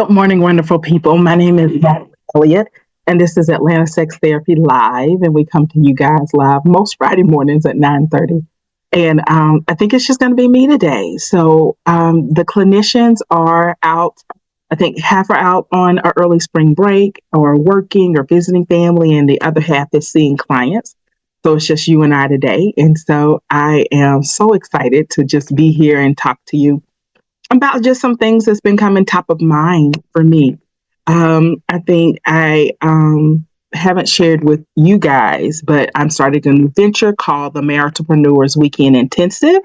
Good morning, wonderful people. My name is Elliott, and this is Atlanta Sex Therapy Live, and we come to you guys live most Friday mornings at 9:30. And I think it's just going to be me today. So the clinicians are out. I think half are out on an early spring break or working or visiting family, and the other half is seeing clients. So it's just you and I today. And so I am so excited to just be here and talk to you about just some things that's been coming top of mind for me. I think I haven't shared with you guys, but I'm starting a new venture called the Maritapreneurs Weekend Intensive,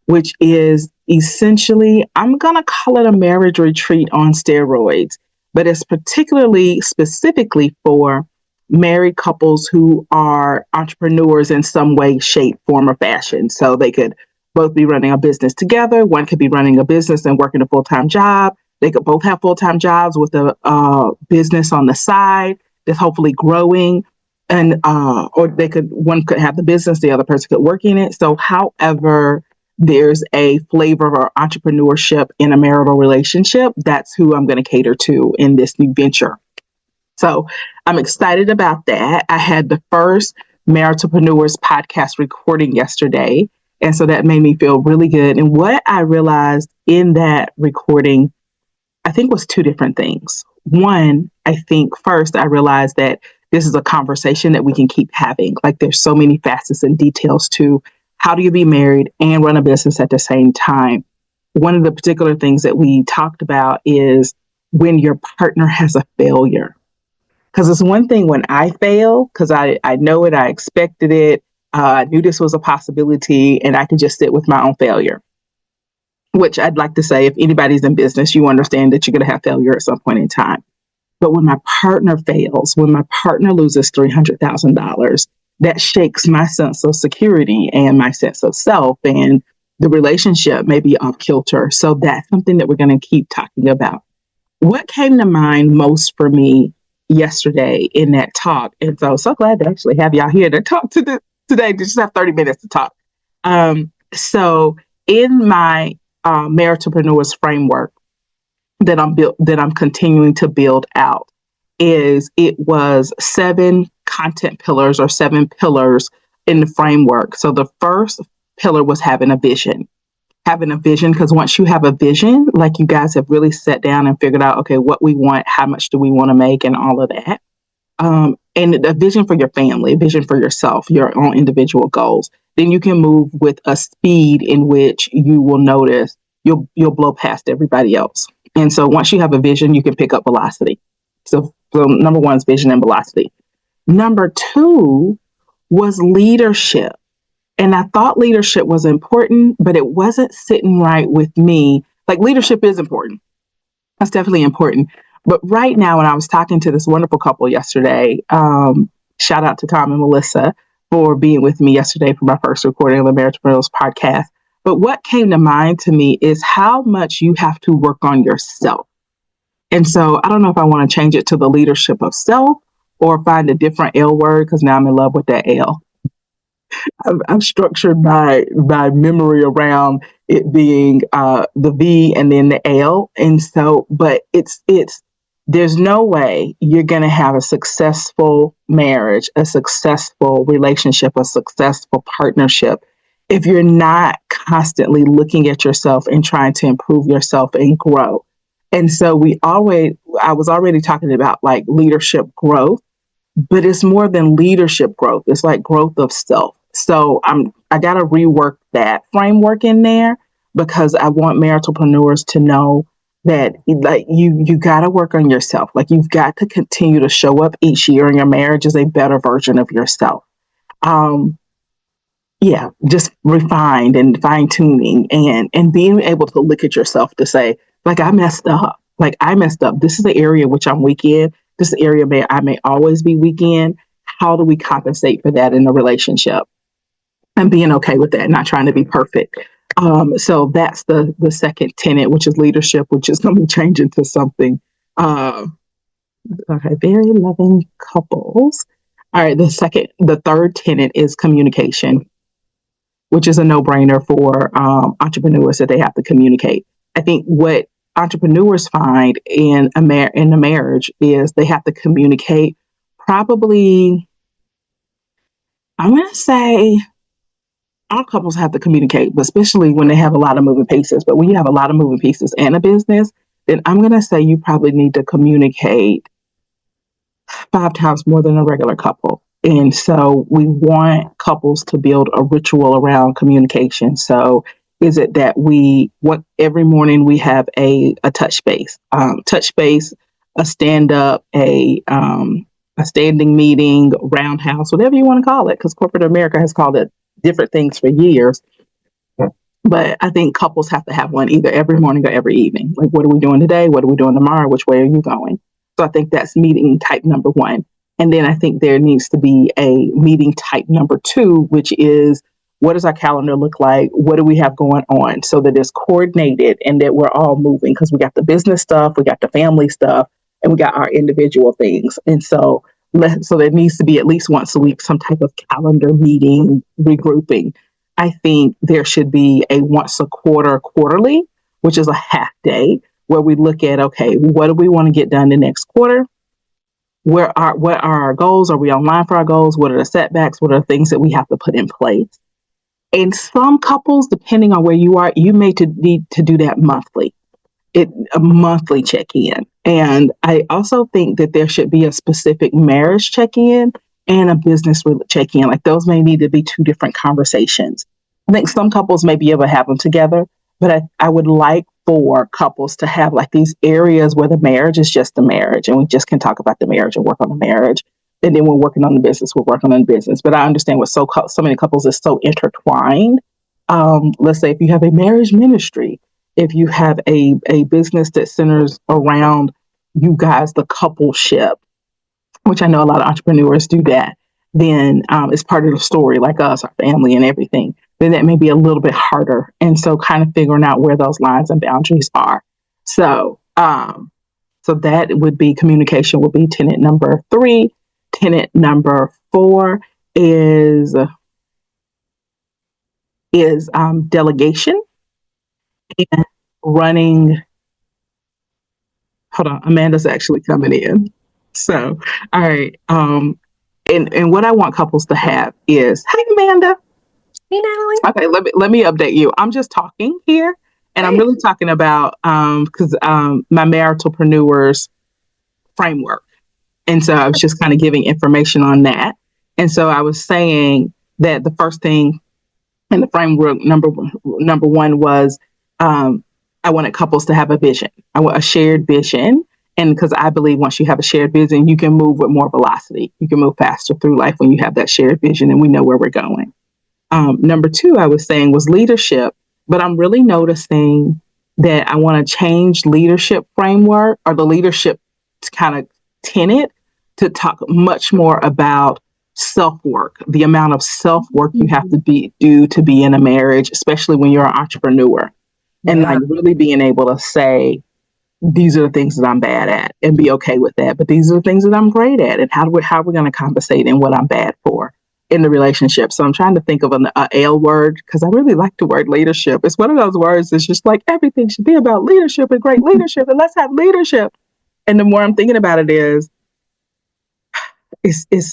which is essentially, I'm going to call it a marriage retreat on steroids, but it's particularly specifically for married couples who are entrepreneurs in some way, shape, form, or fashion. So they could both be running a business together. One could be running a business and working a full-time job. They could both have full-time jobs with a business on the side that's hopefully growing. And or one could have the business, the other person could work in it. So however there's a flavor of entrepreneurship in a marital relationship, that's who I'm going to cater to in this new venture. So I'm excited about that. I had the first Maritapreneurs podcast recording yesterday. And so that made me feel really good. And what I realized in that recording, I think was two different things. One, I think first I realized that this is a conversation that we can keep having. Like there's so many facets and details to how do you be married and run a business at the same time. One of the particular things that we talked about is when your partner has a failure. Because it's one thing when I fail, because I know it, I expected it, I knew this was a possibility, and I can just sit with my own failure. Which I'd like to say, if anybody's in business, you understand that you're going to have failure at some point in time. But when my partner fails, when my partner loses $300,000, that shakes my sense of security and my sense of self, and the relationship may be off kilter. So that's something that we're going to keep talking about. What came to mind most for me yesterday in that talk, and so glad to actually have y'all here to talk to today. To just have 30 minutes to talk. So in my Maritapreneurs framework that I'm continuing to build out, it was 7 content pillars or 7 pillars in the framework. So the first pillar was having a vision. Because once you have a vision, like you guys have really sat down and figured out, okay, what we want, how much do we want to make, and all of that. And a vision for your family, a vision for yourself, your own individual goals. Then you can move with a speed in which you will notice you'll blow past everybody else. And so once you have a vision, you can pick up velocity. So number 1 is vision and velocity. Number 2 was leadership. And I thought leadership was important, but it wasn't sitting right with me. Like leadership is important. That's definitely important. But right now, when I was talking to this wonderful couple yesterday, shout out to Tom and Melissa for being with me yesterday for my first recording of the Maritapreneurs podcast. But what came to mind to me is how much you have to work on yourself. And so I don't know if I want to change it to the leadership of self or find a different L word, because now I'm in love with that L. I've structured my memory around it being the V and then the L. And so, but there's no way you're going to have a successful marriage, a successful relationship, a successful partnership if you're not constantly looking at yourself and trying to improve yourself and grow. And so I was already talking about like leadership growth, but it's more than leadership growth. It's like growth of self. So I got to rework that framework in there, because I want Maritapreneurs to know that like you got to work on yourself. Like you've got to continue to show up each year in your marriage as a better version of yourself. Just refined and fine tuning and being able to look at yourself to say, like, I messed up. This is the area which I'm weak in. This is the area I may always be weak in. How do we compensate for that in the relationship? And being okay with that, not trying to be perfect. So that's the second tenet, which is leadership, which is going to be changing to something. Very loving couples. All right, the third tenet is communication, which is a no-brainer for entrepreneurs that they have to communicate. I think what entrepreneurs find in a marriage is they have to communicate probably, I'm going to say all couples have to communicate, but especially when they have a lot of moving pieces. But when you have a lot of moving pieces in a business, then I'm going to say you probably need to communicate 5 times more than a regular couple. And so we want couples to build a ritual around communication. So is it that we want every morning we have a touch base, a stand up, a standing meeting, roundhouse, whatever you want to call it, because corporate America has called it different things for years. But I think couples have to have one either every morning or every evening. Like, what are we doing today? What are we doing tomorrow? Which way are you going? So I think that's meeting type number one. And then I think there needs to be a meeting type number two, which is what does our calendar look like? What do we have going on so that it's coordinated and that we're all moving? Because we got the business stuff, we got the family stuff, and we got our individual things. And so there needs to be at least once a week some type of calendar meeting, regrouping. I think there should be a once a quarter quarterly, which is a half day, where we look at, okay, what do we want to get done the next quarter? What are our goals? Are we online for our goals? What are the setbacks? What are the things that we have to put in place? And some couples, depending on where you are, you may need to do that monthly. A monthly check-in. And I also think that there should be a specific marriage check-in and a business check-in. Like those may need to be two different conversations. I think some couples may be able to have them together, but I would like for couples to have like these areas where the marriage is just the marriage and we just can talk about the marriage and work on the marriage. And then we're working on the business, we're working on the business. But I understand with so many couples is so intertwined. Let's say if you have a marriage ministry, if you have a business that centers around you guys, the coupleship, which I know a lot of entrepreneurs do that, then it's part of the story, like us, our family and everything, then that may be a little bit harder. And so kind of figuring out where those lines and boundaries are. So that would be communication would be tenet number 3. Tenet number 4 is delegation and running. Hold on, Amanda's actually coming in. So, all right. And what I want couples to have is, hey, Amanda. Hey, Natalie. Okay, let me update you. I'm just talking here, and I'm really talking about because my Maritapreneurs framework, and so I was just kind of giving information on that. And so I was saying that the first thing in the framework number 1 was I wanted couples to have a vision. I want a shared vision. And because I believe once you have a shared vision, you can move with more velocity. You can move faster through life when you have that shared vision and we know where we're going. Number 2, I was saying was leadership, but I'm really noticing that I want to change leadership framework or the leadership kind of tenet to talk much more about self-work, the amount of self-work you have to do to be in a marriage, especially when you're an entrepreneur. And like really being able to say, these are the things that I'm bad at and be okay with that. But these are the things that I'm great at. And how are we going to compensate in what I'm bad for in the relationship? So I'm trying to think of an L word because I really like the word leadership. It's one of those words that's just like everything should be about leadership and great leadership. And let's have leadership. And the more I'm thinking about it is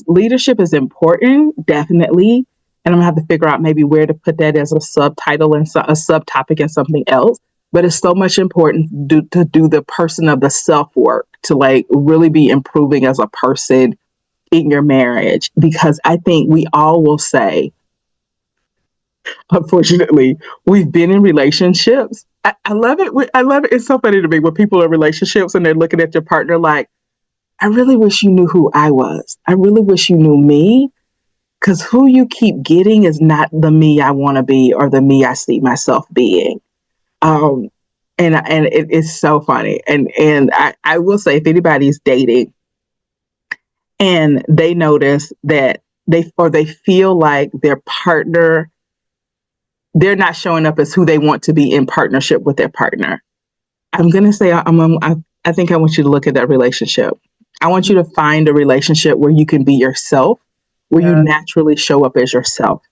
leadership is important, definitely. And I'm going to have to figure out maybe where to put that as a subtitle and a subtopic and something else. But it's so much important to do the person of the self-work, to like really be improving as a person in your marriage. Because I think we all will say, unfortunately, we've been in relationships. I love it. I love it. It's so funny to me when people are in relationships and they're looking at your partner like, I really wish you knew who I was. I really wish you knew me. Because who you keep getting is not the me I want to be or the me I see myself being. And it is so funny. And I will say, if anybody's dating and they notice that they feel like their partner, they're not showing up as who they want to be in partnership with their partner, I'm going to say, I think I want you to look at that relationship. I want you to find a relationship where you can be yourself, where you naturally show up as yourself.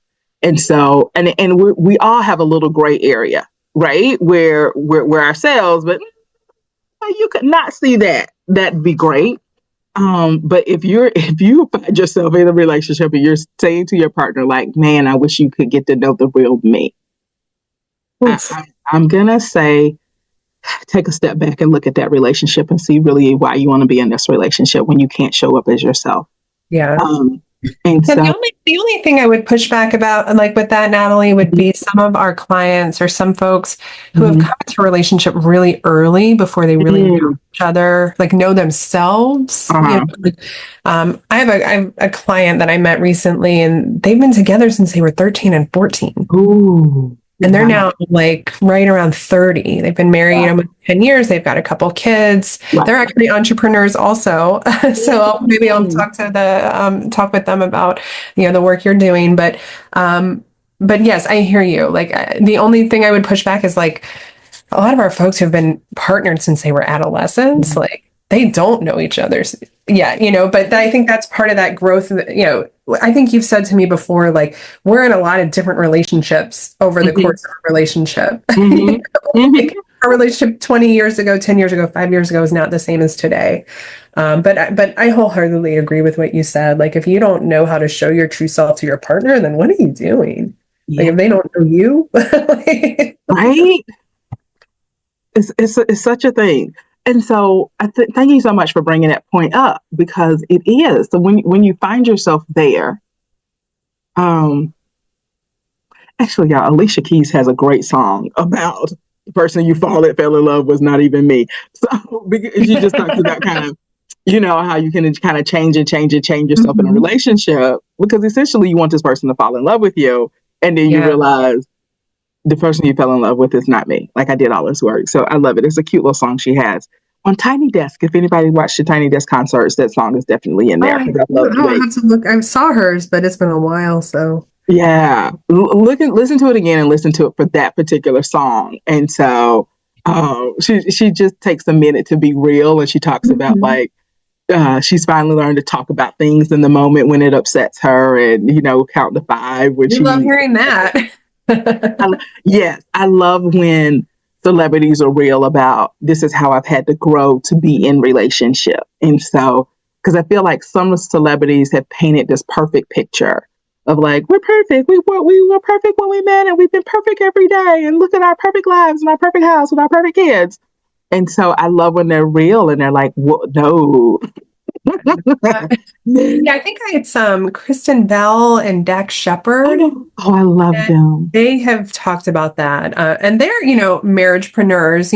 And so, and we all have a little gray area, right? Where we're ourselves, but You could not see that. That'd be great. But if you find yourself in a relationship and you're saying to your partner, like, man, I wish you could get to know the real me, I'm gonna say take a step back and look at that relationship and see really why you want to be in this relationship when you can't show up as yourself. Yeah. And so the only thing I would push back about, like with that, Natalie, would be some of our clients or some folks who have come into a relationship really early before they really know each other, like know themselves. You know, I have a client that I met recently, and they've been together since they were 13 and 14. Ooh. And they're now like right around 30. They've been married almost 10 years. They've got a couple kids. They're actually entrepreneurs also. So maybe I'll talk with them about, the work you're doing. But yes, I hear you. Like the only thing I would push back is like a lot of our folks who have been partnered since they were adolescents, like they don't know each other's yet, but I think that's part of that growth. I think you've said to me before, like we're in a lot of different relationships over the course of our relationship. Like, our relationship 20 years ago, 10 years ago, 5 years ago is not the same as today. But I wholeheartedly agree with what you said. Like if you don't know how to show your true self to your partner, then what are you doing? Like if they don't know you, right? It's such a thing. And so thank you so much for bringing that point up, because it is. So when you find yourself there, actually, y'all, Alicia Keys has a great song about the person you fell in love was not even me. So because she just talks about kind of, how you can kind of change yourself in a relationship, because essentially you want this person to fall in love with you. And then you realize the person you fell in love with is not me. Like I did all this work. So I love it. It's a cute little song she has on Tiny Desk. If anybody watched the Tiny Desk concerts, that song is definitely in there. I have to look. I saw hers, but it's been a while. So yeah, listen to it again and listen to it for that particular song. And so she just takes a minute to be real, and she talks about like she's finally learned to talk about things in the moment when it upsets her, and count to 5 when you love hearing that. Yes, I love when celebrities are real about this is how I've had to grow to be in relationship. And so, because I feel like some celebrities have painted this perfect picture of like, we're perfect. We were perfect when we met, and we've been perfect every day. And look at our perfect lives and our perfect house with our perfect kids. And so I love when they're real and they're like, no. I think it's Kristen Bell and Dax Shepard. Oh, I love them. They have talked about that, and they're marriagepreneurs.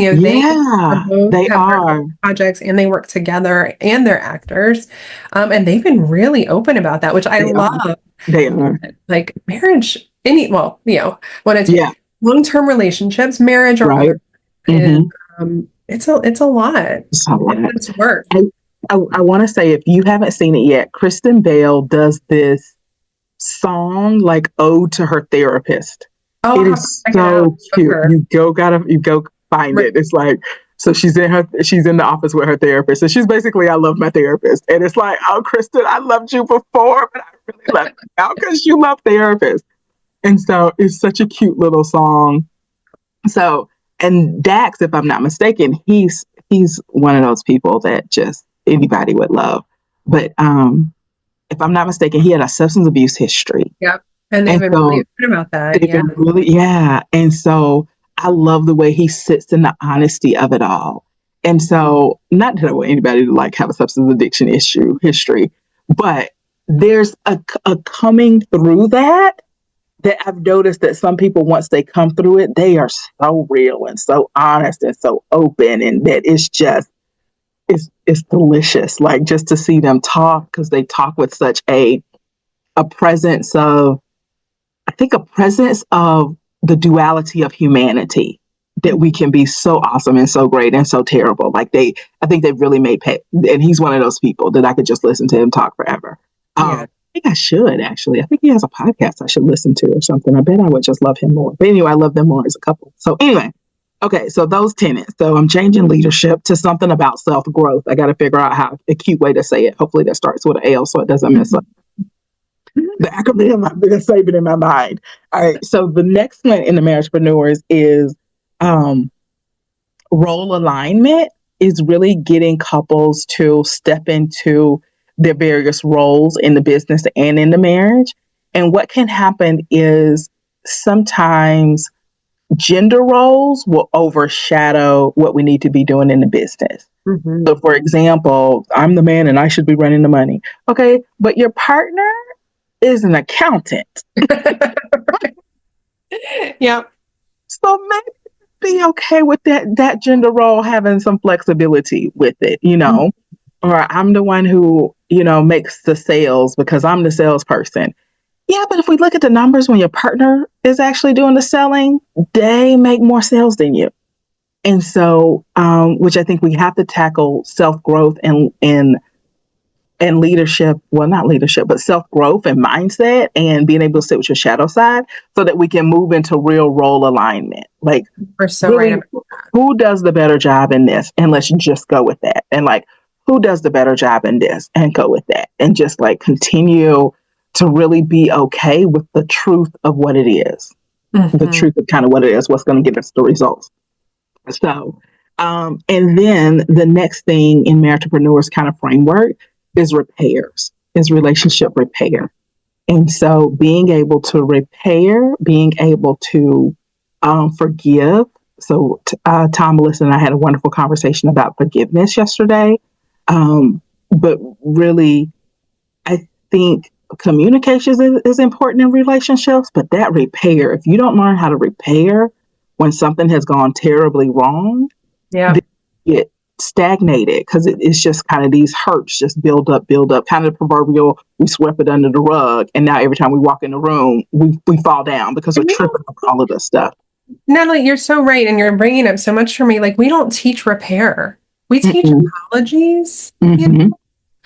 They are projects, and they work together, and they're actors, and they've been really open about that, which I love. They are like marriage. When it's long-term relationships, marriage or right. it's a lot. It's a lot. It's work. I want to say, if you haven't seen it yet, Kristen Bell does this song like ode to her therapist. Oh, it is so cute. You go find it. It's like, so she's in the office with her therapist. So she's basically, I love my therapist. And it's like, oh, Kristen, I loved you before, but I really love you now because you love therapists. And so it's such a cute little song. So, and Dax, if I'm not mistaken, he's one of those people that just anybody would love. But if I'm not mistaken, he had a substance abuse history. Yep. And they've been really good about that. And so I love the way he sits in the honesty of it all. And so, not that I want anybody to like have a substance addiction history, but there's a coming through that I've noticed that some people, once they come through it, they are so real and so honest and so open, and that it's just, it's delicious. Like just to see them talk, because they talk with such a presence of, I think, a presence of the duality of humanity, that we can be so awesome and so great and so terrible. Like I think they've really made and he's one of those people that I could just listen to him talk forever. I think I should, actually. I think he has a podcast I should listen to or something. I bet I would just love him more. But anyway, I love them more as a couple. So anyway, okay, so those tenets. So I'm changing leadership to something about self-growth. I got to figure out how a cute way to say it. Hopefully that starts with an L so it doesn't mess up the acronym. I'm going to save it in my mind. All right, so the next one in the Maritapreneurs is role alignment. is really getting couples to step into their various roles in the business and in the marriage. And what can happen is sometimes gender roles will overshadow what we need to be doing in the business. Mm-hmm. So, for example, I'm the man and I should be running the money. Okay, but your partner is an accountant. Yeah. So maybe be okay with that gender role having some flexibility with it, Or I'm the one who, makes the sales because I'm the salesperson. Yeah, but if we look at the numbers when your partner is actually doing the selling, they make more sales than you. And so, which I think we have to tackle self-growth and leadership, well, not leadership, but self-growth and mindset and being able to sit with your shadow side so that we can move into real role alignment. Like, We're so really, right. who does the better job in this? And let's just go with that. And like, who does the better job in this? And go with that. And just like continue to really be okay with the truth of what it is, the truth of kind of what it is, what's going to get us the results. So, and then the next thing in Maritapreneurs kind of framework is repairs, is relationship repair. And so being able to repair, being able to forgive. So Tom, Melissa, and I had a wonderful conversation about forgiveness yesterday. But really, I think communication is important in relationships, but that repair, if you don't learn how to repair when something has gone terribly wrong, yeah, you get stagnated because it's just kind of these hurts just build up, kind of the proverbial, we swept it under the rug. And now every time we walk in the room, we fall down because we're tripping up all of this stuff. Natalie, you're so right. And you're bringing up so much for me. Like, we don't teach repair. We teach apologies. And,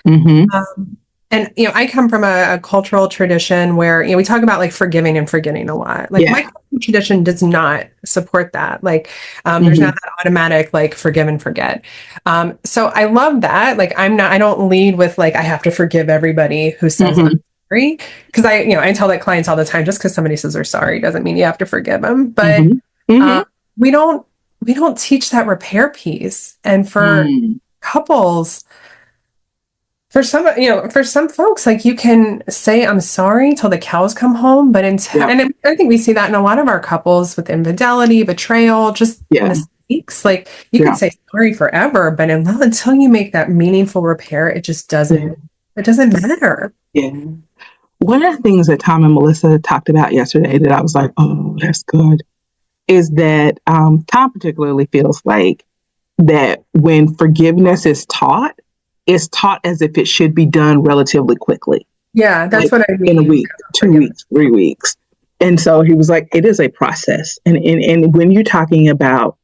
I come from a cultural tradition where, we talk about like forgiving and forgetting a lot. Like my cultural tradition does not support that. Like, there's not that automatic, like forgive and forget. So I love that. Like, I don't lead with like, I have to forgive everybody who says I'm sorry. Cause I tell that clients all the time, just cause somebody says they're sorry doesn't mean you have to forgive them. But, we don't teach that repair piece. And for couples, for some folks, like you can say, I'm sorry till the cows come home. But and I think we see that in a lot of our couples with infidelity, betrayal, just mistakes. Like you can say sorry forever, but until you make that meaningful repair, it just doesn't, it doesn't matter. Yeah. One of the things that Tom and Melissa talked about yesterday that I was like, oh, that's good, is that Tom particularly feels like that when forgiveness is taught, it's taught as if it should be done relatively quickly. Yeah, that's like what I mean. In a week, 2 weeks, 3 weeks. And so he was like, it is a process. And when you're talking about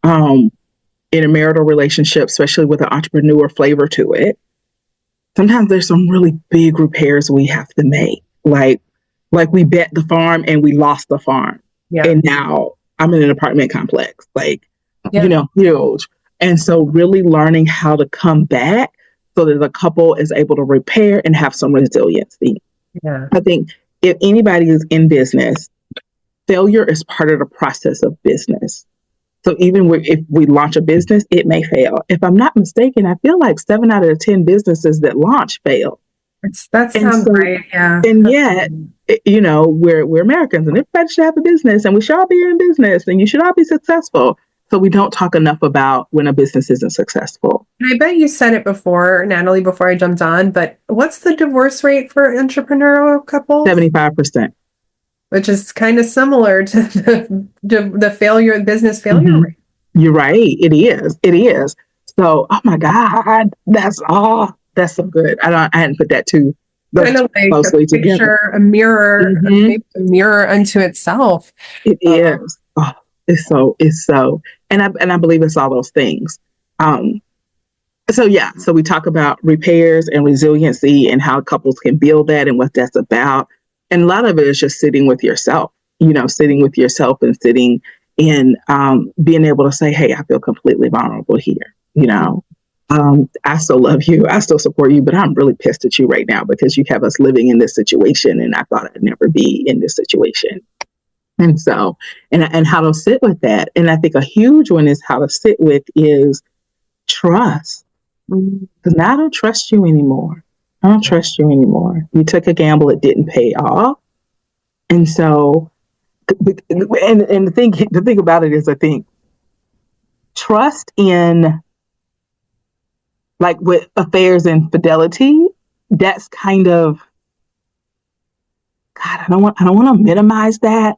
in a marital relationship, especially with an entrepreneur flavor to it, sometimes there's some really big repairs we have to make. Like we bet the farm and we lost the farm. Yeah. And now I'm in an apartment complex, huge. And so really learning how to come back so that the couple is able to repair and have some resiliency. Yeah. I think if anybody is in business, failure is part of the process of business. So even if we launch a business, it may fail. If I'm not mistaken, I feel like 7 out of 10 businesses that launch fail. That sounds right. Yeah. And yet, we're Americans and everybody should have a business and we should all be in business and you should all be successful. So we don't talk enough about when a business isn't successful. And I bet you said it before, Natalie, before I jumped on, but what's the divorce rate for entrepreneurial couples? 75%. Which is kind of similar to the business failure rate. You're right. It is. So, oh my God, that's so good. I hadn't put that too closely together. A mirror, maybe a mirror unto itself. It is. Oh, it's so. And I believe it's all those things. So we talk about repairs and resiliency and how couples can build that and what that's about. And a lot of it is just sitting with yourself, sitting with yourself and sitting in being able to say, hey, I feel completely vulnerable here. I still love you. I still support you, but I'm really pissed at you right now because you have us living in this situation. And I thought I'd never be in this situation. And so, and how to sit with that. And I think a huge one is how to sit with is trust. Mm. Because now I don't trust you anymore. I don't trust you anymore. You took a gamble, it didn't pay off. And so, and the thing about it is, I think trust in, like, with affairs and fidelity, that's kind of, God, I don't want to minimize that,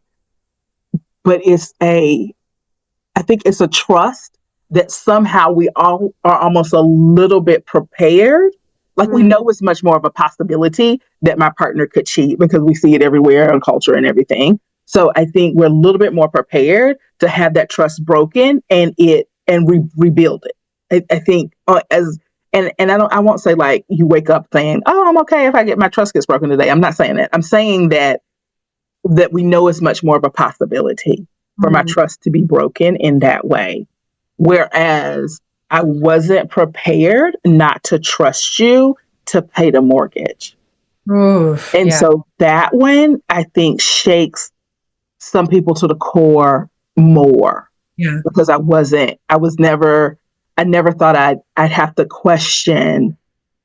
but I think it's a trust that somehow we all are almost a little bit prepared. Like, we know it's much more of a possibility that my partner could cheat because we see it everywhere in culture and everything. So I think we're a little bit more prepared to have that trust broken and rebuild it. I think I won't say like you wake up saying, "Oh, I'm okay if I get my trust gets broken today." I'm not saying that. I'm saying that we know it's much more of a possibility for my trust to be broken in that way. Whereas I wasn't prepared not to trust you to pay the mortgage. Oof, And yeah. so that one, I think, shakes some people to the core more Yeah. because I never thought I'd have to question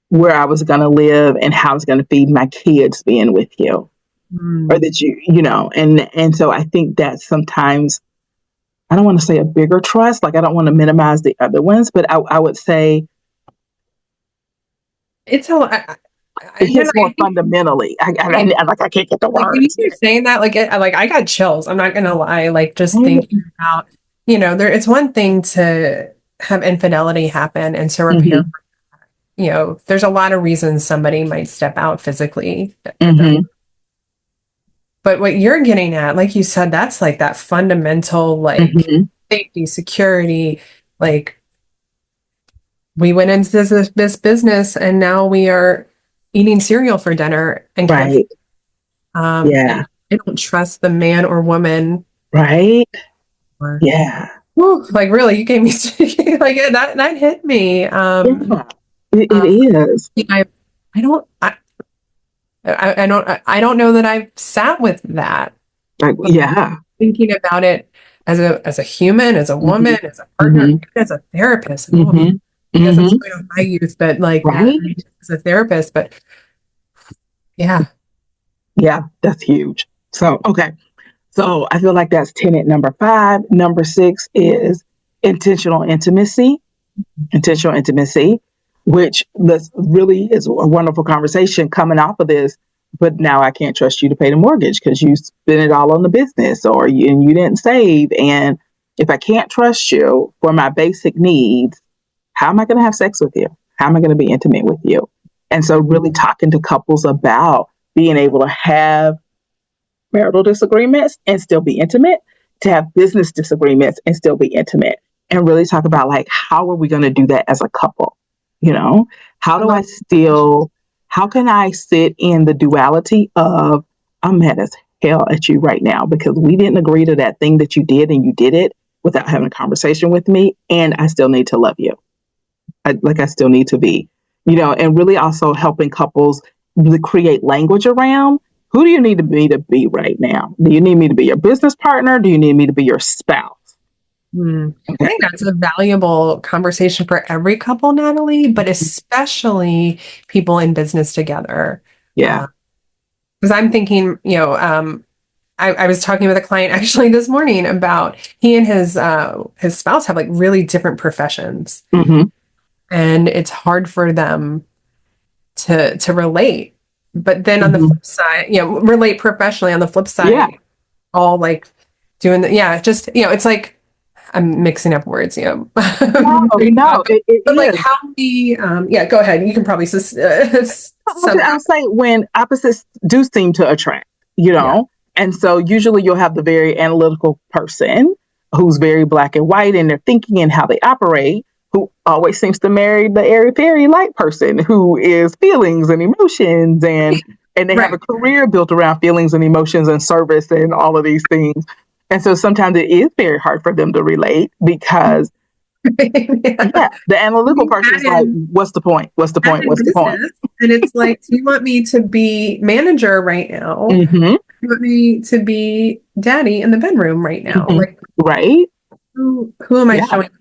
where I was going to live and how I was going to feed my kids being with you. Or that and so I think that sometimes, I don't want to say a bigger trust, like I don't want to minimize the other ones, but I would say It's a, it you know, hits more fundamentally. I can't get the like when you words. were saying that, like I got chills. I'm not gonna lie. Like just Right? thinking about, it's one thing to have infidelity happen and to repair. Mm-hmm. There's a lot of reasons somebody might step out physically. Mm-hmm. But what you're getting at, like you said, that's like that fundamental, like Mm-hmm. safety, security. Like we went into this business and now we are eating cereal for dinner and can't. Right. And Yeah. I don't trust the man or woman. Right. Or, Yeah. whew, like really, you gave me like that hit me. Yeah. It Um, is. I don't I don't know that I've sat with that. Like, But yeah. thinking about it as a human, as a Mm-hmm. woman, as a partner, Mm-hmm. even as a therapist. And, oh, Mm-hmm. I guess I'm Mm-hmm. showing off my youth, but like that Right. as a therapist. But yeah. Yeah. That's huge. So, okay. So I feel like that's tenet number 5. Number 6 is intentional intimacy. Intentional intimacy, which this really is a wonderful conversation coming off of this. But now I can't trust you to pay the mortgage because you spent it all on the business and you didn't save. And if I can't trust you for my basic needs, how am I going to have sex with you? How am I going to be intimate with you? And so really talking to couples about being able to have marital disagreements and still be intimate, to have business disagreements and still be intimate, and really talk about like, how are we going to do that as a couple? You know, how I do love I still, how can I sit in the duality of, I'm mad as hell at you right now because we didn't agree to that thing that you did and you did it without having a conversation with me. And I still need to love you. I still need to be, and really also helping couples to create language around, who do you need me to be right now? Do you need me to be your business partner? Do you need me to be your spouse? I Okay. think that's a valuable conversation for every couple, Natalie, but especially people in business together. Yeah. Because I'm thinking, I was talking with a client actually this morning about he and his spouse have like really different professions, Mm-hmm. and it's hard for them to relate. But then on the Mm-hmm. flip side, relate professionally. On the flip Yeah. side, all like doing just it's like I'm mixing up words, No, no, it but like is. how we, go ahead. You can probably sum it I'll up. say when opposites do seem to attract, you Yeah. know, and so usually you'll have the very analytical person who's very black and white in their thinking and how they operate, who always seems to marry the airy fairy light person who is feelings and emotions and they have a Right. career built around feelings and emotions and service and all of these things. And so sometimes it is very hard for them to relate because Yeah. yeah, the analytical You person is like, what's the point? What's the add point? in What's the point? business, and it's like, do you want me to be manager right now? Mm-hmm. Do you want me to be daddy in the bedroom right now? Mm-hmm. Like, Right? who am I Yeah. showing up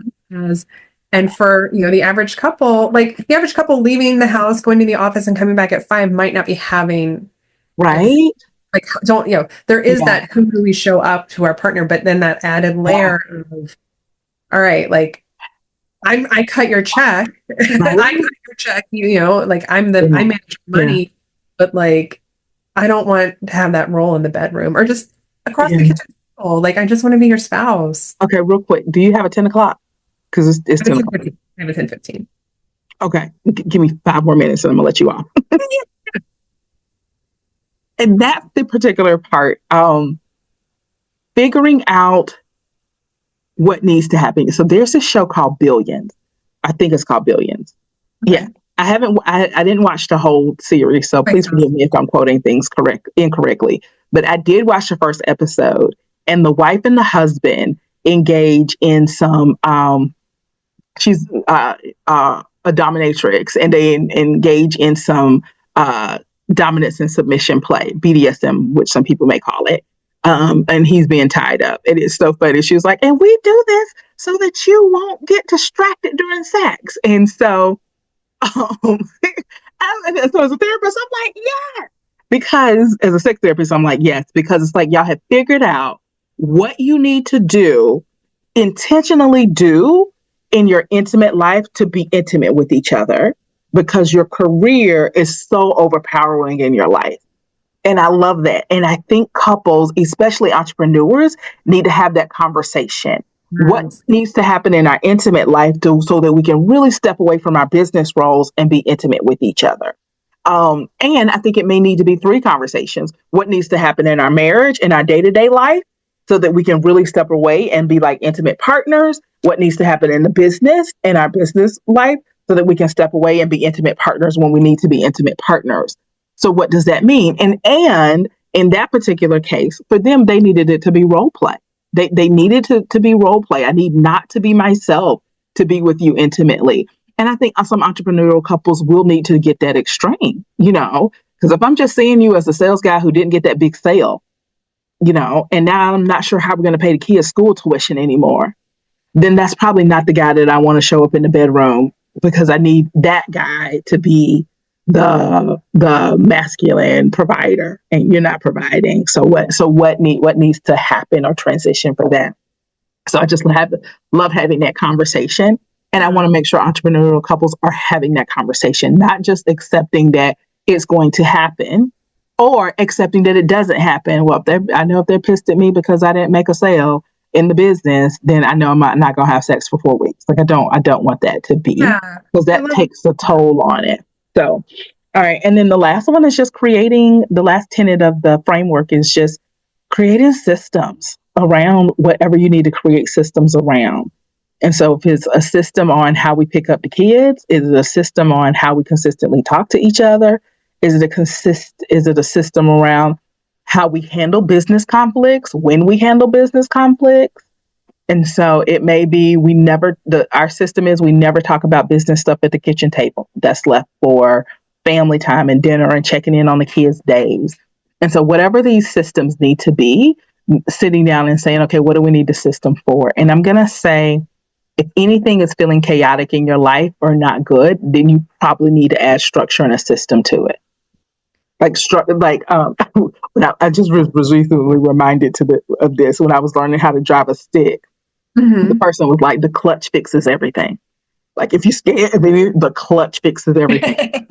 as? And for, the average couple, leaving the house, going to the office and coming back at 5 might not be having Right? don't, there is Yeah. that, who do we show up to our partner, but then that added Yeah. layer of, all right, like I cut your check. Right? I cut your check, I Yeah. manage Yeah. money, but like I don't want to have that role in the bedroom or just across the Yeah. kitchen table. Like I just want to be your spouse. Okay, real quick. Do you have a 10 o'clock? Because it's I have 10 a o'clock. 10:15. I have a 10:15. Okay. Give me 5 more minutes and I'm gonna let you off. And that's the particular part. Figuring out what needs to happen. So there's a show called Billions. I think it's called Billions. Okay. Yeah. I didn't watch the whole series, so please forgive me if I'm quoting things incorrectly. But I did watch the first episode, and the wife and the husband engage in some she's a dominatrix, and they engage in some dominance and submission play, BDSM, which some people may call it. And he's being tied up. It is so funny. She was like, and we do this so that you won't get distracted during sex. And so, so as a therapist, I'm like, yes. Because as a sex therapist, I'm like, yes, because it's like y'all have figured out what you need to do, intentionally do in your intimate life to be intimate with each other, because your career is so overpowering in your life. And I love that. And I think couples, especially entrepreneurs, need to have that conversation. What needs to happen in our intimate life so that we can really step away from our business roles and be intimate with each other? And I think it may need to be 3 conversations. What needs to happen in our marriage, in our day-to-day life, so that we can really step away and be like intimate partners? What needs to happen in the business, in our business life, so that we can step away and be intimate partners when we need to be intimate partners? So what does that mean? And in that particular case, for them, they needed it to be role play. They needed to be role play. I need not to be myself to be with you intimately. And I think some entrepreneurial couples will need to get that extreme, because if I'm just seeing you as a sales guy who didn't get that big sale, and now I'm not sure how we're going to pay the kids' school tuition anymore, then that's probably not the guy that I want to show up in the bedroom, because I need that guy to be the masculine provider, and you're not providing. So what needs to happen or transition for that? So I just love having that conversation. And I want to make sure entrepreneurial couples are having that conversation, not just accepting that it's going to happen or accepting that it doesn't happen. Well, I know if they're pissed at me because I didn't make a sale in the business, then I know I'm not going to have sex for 4 weeks. Like I don't want that to be, because that takes a toll on it. So, all right. And then the last one is just the last tenet of the framework is just creating systems around whatever you need to create systems around. And so if it's a system on how we pick up the kids, is it a system on how we consistently talk to each other? Is it a system around how we handle business conflicts, when we handle business conflicts? And so it may be our system is we never talk about business stuff at the kitchen table. That's left for family time and dinner and checking in on the kids' days. And so whatever these systems need to be, sitting down and saying, okay, what do we need the system for? And I'm going to say, if anything is feeling chaotic in your life or not good, then you probably need to add structure and a system to it. When I just was recently reminded of this when I was learning how to drive a stick. Mm-hmm. The person was like, the clutch fixes everything. Like if you scared, the clutch fixes everything.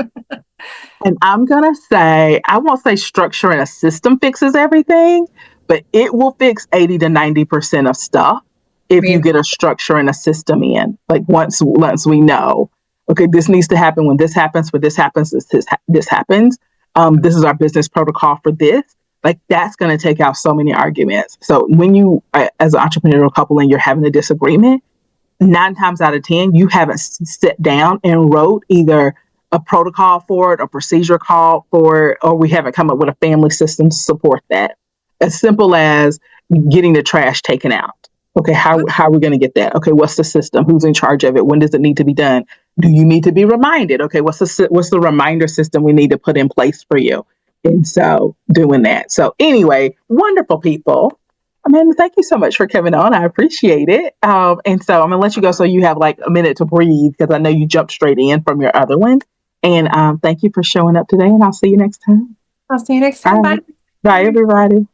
And I'm going to say, I won't say structure and a system fixes everything, but it will fix 80 to 90% of stuff if you get a structure and a system in. Like once we know, okay, this needs to happen when this happens, this happens. This is our business protocol for this. Like that's going to take out so many arguments. So when you, as an entrepreneurial couple, and you're having a disagreement, 9 times out of 10, you haven't sat down and wrote either a protocol for it, a procedure call for it, or we haven't come up with a family system to support that. As simple as getting the trash taken out. Okay, how are we going to get that? Okay, what's the system? Who's in charge of it? When does it need to be done? Do you need to be reminded? Okay, what's the reminder system we need to put in place for you? And so doing that. So anyway, wonderful people. Amanda, thank you so much for coming on. I appreciate it. And so I'm going to let you go so you have like a minute to breathe because I know you jumped straight in from your other one. And thank you for showing up today, and I'll see you next time. I'll see you next time. Bye. Bye. Bye, everybody.